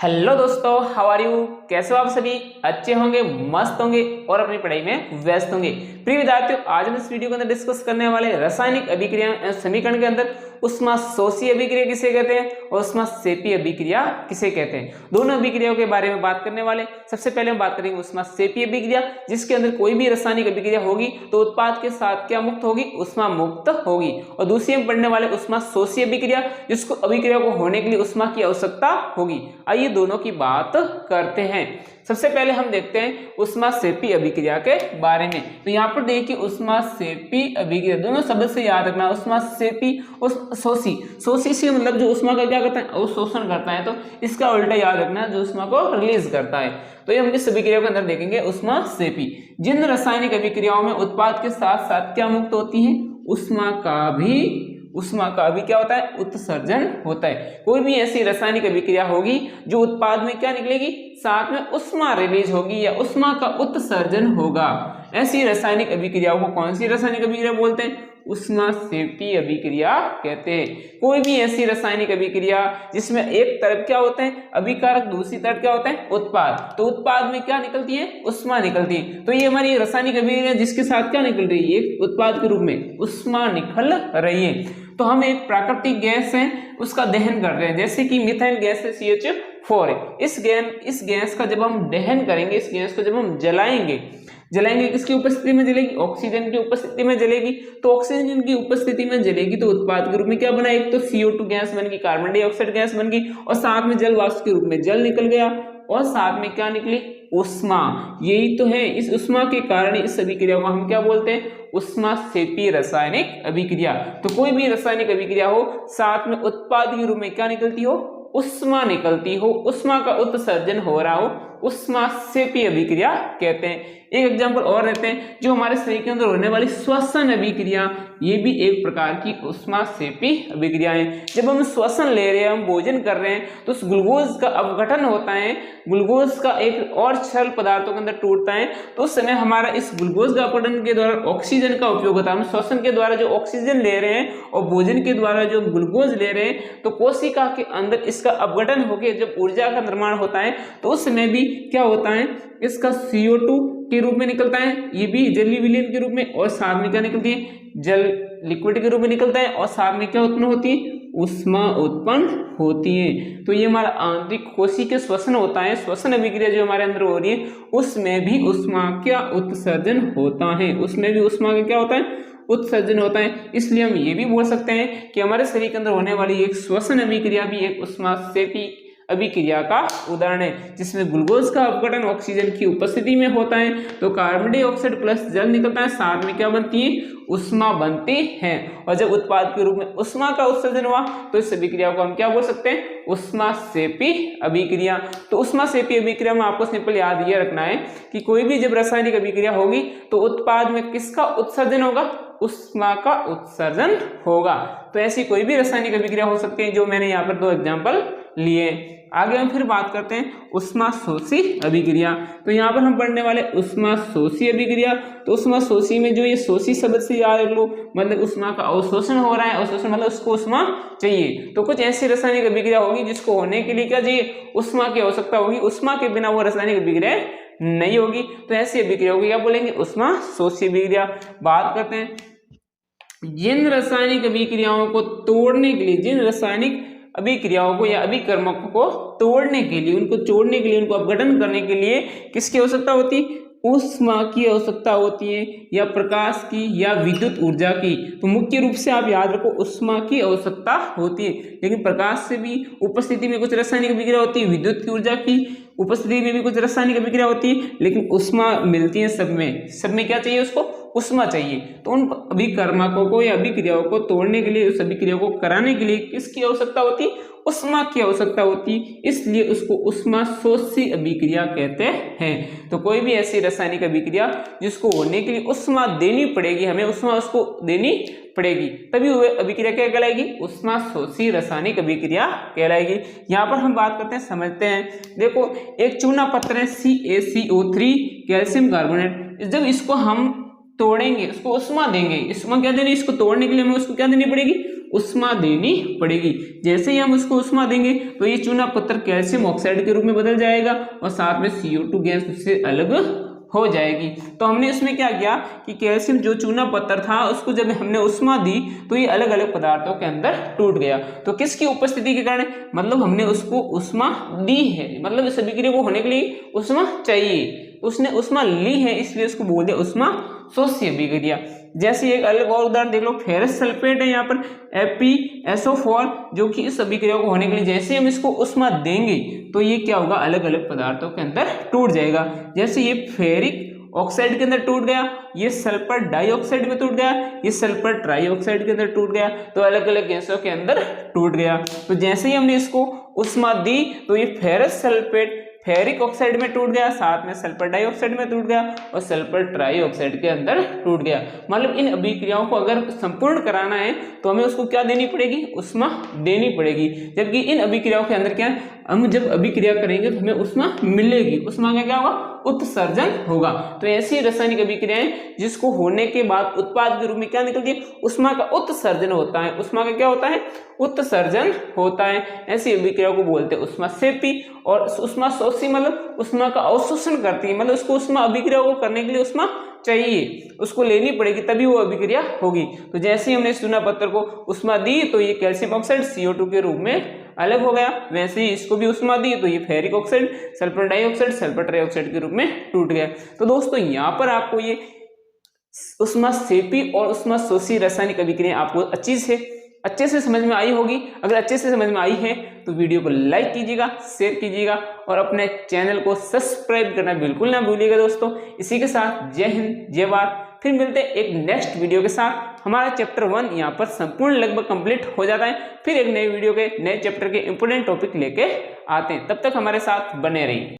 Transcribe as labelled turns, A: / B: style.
A: Hello दोस्तों, how are you. कैसे हो आप सभी? अच्छे होंगे, मस्त होंगे और अपनी पढ़ाई में व्यस्त होंगे। प्रिय विद्यार्थियों, आज हम इस वीडियो के अंदर डिस्कस करने वाले रासायनिक अभिक्रिया एवं समीकरण के अंदर उष्माशोषी अभिक्रिया किसे कहते हैं और उष्माक्षेपी अभिक्रिया किसे कहते हैं, दोनों अभिक्रियाओं के बारे में बात करने वाले। सबसे पहले हम बात करेंगे उष्माक्षेपी अभिक्रिया, जिसके अंदर कोई भी रासायनिक अभिक्रिया होगी तो उत्पाद के साथ क्या मुक्त होगी? उष्मा मुक्त होगी। और दूसरी हम पढ़ने वाले उष्माशोषी अभिक्रिया, जिसको अभिक्रिया को होने के लिए उष्मा की आवश्यकता होगी। आइए दोनों की बात करते हैं। सबसे पहले हम देखते हैं उष्माक्षेपी अभिक्रिया के बारे में। तो यहाँ पर देखिए उष्माक्षेपी अभिक्रिया, दोनों शब्द से याद रखना। उष्माक्षेपी शोषी, शोषी से मतलब जो उष्मा का क्या करता है, अवशोषण करता है, तो इसका उल्टा याद रखना, जो उष्मा को रिलीज करता है। तो ये हम इस अभिक्रिया के अंदर देखेंगे उष्माक्षेपी। जिन रासायनिक अभिक्रियाओं में उत्पाद के साथ साथ क्या मुक्त होती है? उष्मा का भी क्या होता है? उत्सर्जन होता है। कोई भी ऐसी रासायनिक अभिक्रिया होगी जो उत्पाद में क्या निकलेगी? साथ में उष्मा रिलीज होगी या उष्मा का उत्सर्जन होगा। ऐसी रासायनिक अभिक्रियाओं को कौन सी रासायनिक अभिक्रिया बोलते हैं? उष्माक्षेपी अभिक्रिया कहते हैं। कोई भी ऐसी रासायनिक अभिक्रिया जिसमें एक तरफ क्या होते हैं? अभिकारक, दूसरी तरफ क्या होता है? उत्पाद। तो उत्पाद में क्या निकलती है? उष्मा निकलती है। तो ये हमारी रासायनिक अभिक्रिया जिसके साथ क्या निकल रही है? एक उत्पाद के रूप में उष्मा निकल रही है। तो हम एक प्राकृतिक गैस है उसका दहन कर रहे हैं, जैसे कि मिथेन गैस है CH4 है। इस गैस का जब हम दहन करेंगे, इस गैस को जब हम जलाएंगे किसकी उपस्थिति में जलेगी? ऑक्सीजन की उपस्थिति में जलेगी। तो ऑक्सीजन की उपस्थिति में जलेगी तो उत्पाद के रूप में क्या बना? एक तो CO2 गैस बन गई, कार्बन डाइऑक्साइड गैस बन गई, और साथ में जल वाष्प के रूप में जल निकल गया, और साथ में क्या निकली? उष्मा। यही तो है, इस उष्मा के कारण इस अभिक्रिया को हम क्या बोलते हैं? उष्माक्षेपी रासायनिक अभिक्रिया। तो कोई भी रासायनिक अभिक्रिया हो, साथ में उत्पाद के रूप में क्या निकलती हो? उष्मा निकलती हो, उष्मा का उत्सर्जन हो रहा हो, उष्माक्षेपी अभिक्रिया कहते हैं। एक एग्जांपल और रहते हैं, जो हमारे शरीर के अंदर होने वाली श्वसन अभिक्रिया, ये भी एक प्रकार की उष्माक्षेपी अभिक्रिया है। जब हम श्वसन ले रहे हैं, हम भोजन कर रहे हैं, तो उस ग्लूकोज का अपघटन होता है, ग्लूकोज का एक और छल पदार्थों के अंदर टूटता है, तो उस समय हमारा इस ग्लूकोज का अपघटन के द्वारा ऑक्सीजन का उपयोग होता है। हम श्वसन के द्वारा जो ऑक्सीजन ले रहे हैं और भोजन के द्वारा जो ग्लूकोज ले रहे हैं, तो कोशिका के अंदर इसका अपघटन होकर जब ऊर्जा का निर्माण होता है, तो उस समय भी क्या होता है? इसका CO2 के रूप में निकलता है, ये भी जलीय विलयन के रूप में, और साथ में क्या निकलती है? जल लिक्विड के रूप में निकलता है, और साथ में क्या उत्पन्न होती है? उष्मा उत्पन्न होती है। तो ये हमारा आंतरिक कोशिकीय श्वसन होता है। श्वसन अभिक्रिया जो हमारे अंदर हो रही है, उसमें भी उष्मा का उत्सर्जन होता है, उसमें भी उष्मा का क्या होता है? उत्सर्जन होता है। इसलिए हम ये भी बोल सकते हैं कि हमारे शरीर के अंदर होने वाली एक श्वसन अभिक्रिया भी एक उष्माक्षेपी अभिक्रिया का उदाहरण है, जिसमें ग्लूकोज का अपघटन ऑक्सीजन की उपस्थिति में होता है, तो कार्बन डाइऑक्साइड प्लस जल निकलता है, साथ में क्या बनती है? उष्मा बनती है। और जब उत्पाद के रूप में उष्मा का उत्सर्जन हुआ, तो इस अभिक्रिया को हम क्या बोल सकते हैं? उष्माक्षेपी अभिक्रिया। तो उष्माक्षेपी अभिक्रिया में आपको सिंपल याद ये रखना है कि कोई भी जब रासायनिक अभिक्रिया होगी तो उत्पाद में किसका उत्सर्जन होगा? उष्मा का उत्सर्जन होगा। तो ऐसी कोई भी रासायनिक अभिक्रिया हो सकती है, जो मैंने यहाँ पर दो एग्जाम्पल लिए। आगे हम फिर बात करते हैं उष्माशोषी अभिक्रिया। तो यहाँ पर हम पढ़ने वाले उष्माशोषी अभिक्रिया। तो उष्माशोषी में जो ये शोषी शब्द से याद रख लो, मतलब उष्मा का अवशोषण हो रहा है, अवशोषण मतलब उसको उष्मा चाहिए। तो कुछ ऐसी रासायनिक अभिक्रिया होगी जिसको होने के लिए क्या चाहिए? उष्मा की आवश्यकता होगी। उष्मा के बिना वो रासायनिक अभिक्रिया नहीं होगी। तो ऐसी अभिक्रियाओं को क्या बोलेंगे? उष्माशोषी अभिक्रिया। बात करते हैं जिन रासायनिक अभिक्रियाओं को तोड़ने के लिए, जिन रासायनिक अभिक्रियाओं को या अभिकर्मकों को तोड़ने के लिए, उनको जोड़ने के लिए, उनको अपघटन करने के लिए किसकी आवश्यकता होती है? उष्मा की आवश्यकता होती है, या प्रकाश की या विद्युत ऊर्जा की। तो मुख्य रूप से आप याद रखो उष्मा की आवश्यकता होती है, लेकिन प्रकाश से भी उपस्थिति में कुछ रासायनिक अभिक्रिया होती है, विद्युत की ऊर्जा की उपस्थिति में भी कुछ रासायनिक अभिक्रिया होती है, लेकिन उष्मा मिलती है सब में क्या चाहिए? उसको उष्मा चाहिए। तो उन अभिकर्मकों को या अभिक्रियाओं को तोड़ने के लिए, उस अभिक्रिया को कराने के लिए किसकी आवश्यकता होती? उष्मा की आवश्यकता होती, इसलिए उसको उष्माशोषी अभिक्रिया कहते हैं। तो कोई भी ऐसी रासायनिक अभिक्रिया जिसको होने के लिए उष्मा देनी पड़ेगी, हमें उष्मा उसको देनी पड़ेगी, तभी वह अभिक्रिया क्या कहलाएगी? उष्माशोषी रासायनिक अभिक्रिया कहलाएगी। यहाँ पर हम बात करते हैं, समझते हैं। देखो एक चूना पत्थर है CaCO3 कैल्शियम कार्बोनेट, जब इसको हम तोड़ेंगे, उसको उष्मा देंगे, उष्मा क्या देनी? इसको तोड़ने के लिए हमें उसको क्या देनी पड़ेगी? उष्मा देनी पड़ेगी। जैसे ही हम उसको उष्मा देंगे तो ये चूना पत्थर कैल्शियम ऑक्साइड के रूप में बदल जाएगा और साथ में CO2 गैस उससे अलग हो जाएगी। तो हमने इसमें क्या किया कि कैल्शियम जो चूना पत्थर था उसको जब हमने उष्मा दी तो ये अलग अलग पदार्थों के अंदर टूट गया। तो किसकी उपस्थिति के कारण, मतलब हमने उसको उष्मा दी है, मतलब इस अभिक्रिया को होने के लिए उष्मा चाहिए, उसने उष्मा ली है, इसलिए उसको बोल दिया उष्मा शोष्य अभिक्रिया। जैसे एक अलग और उदाहरण देख लो, फेरस सल्फेट है यहाँ पर FeSO4, जो कि इस अभिक्रिया को होने के लिए जैसे हम इसको उष्मा देंगे तो ये क्या होगा, अलग अलग पदार्थों के अंदर टूट जाएगा। जैसे ये फेरिक ऑक्साइड के अंदर टूट गया, ये सल्फर डाइऑक्साइड में टूट गया, ये सल्फर ट्राइऑक्साइड के अंदर टूट गया, तो अलग अलग गैसों के अंदर टूट गया। तो जैसे ही हमने इसको उष्मा दी तो ये फेरस सल्फेट फेरिक ऑक्साइड में टूट गया, साथ में सल्फर डाइऑक्साइड में टूट गया और सल्फर ट्राइऑक्साइड के अंदर टूट गया। मतलब इन अभिक्रियाओं को अगर संपूर्ण कराना है तो हमें उसको क्या देनी पड़ेगी, उष्मा देनी पड़ेगी। जबकि इन अभिक्रियाओं के अंदर क्या है, हम जब अभिक्रिया करेंगे तो हमें उष्मा मिलेगी, उष्मा का क्या होगा, उत्सर्जन होगा। तो ऐसी रासायनिक अभिक्रियाएं जिसको होने के बाद उत्पाद के रूप में क्या निकलती है, उष्मा का उत्सर्जन होता है। उष्मा का क्या होता है, उत्सर्जन होता है। ऐसी अभिक्रिया को बोलते हैं उष्माक्षेपी। और उष्मा शोषी मतलब उष्मा का अवशोषण करती है, मतलब उसको उष्मा अभिक्रिया को करने के लिए उष्मा चाहिए, उसको लेनी पड़ेगी तभी वो अभिक्रिया होगी। तो जैसे ही हमने चूना पत्थर को उष्मा दी तो ये कैल्शियम ऑक्साइड CO2 के रूप में अलग हो गया, वैसे ही इसको भी उष्मा दी तो ये ferric oxide, sulphur dioxide, sulphur trioxide के रूप में टूट गया। तो दोस्तों यहाँ पर आपको ये उष्माक्षेपी और उष्माशोषी रासायनिक अभिक्रिया आपको अच्छे से समझ में आई होगी। अगर अच्छे से समझ में आई है तो वीडियो को लाइक कीजिएगा, शेयर कीजिएगा और अपने चैनल को सब्सक्राइब करना बिल्कुल ना भूलिएगा दोस्तों। इसी के साथ जय हिंद, जय भारत। फिर मिलते हैं एक नेक्स्ट वीडियो के साथ। हमारा चैप्टर 1 यहाँ पर संपूर्ण लगभग कंप्लीट हो जाता है। फिर एक नए वीडियो के नए चैप्टर के इंपोर्टेंट टॉपिक लेके आते हैं, तब तक हमारे साथ बने रहिए।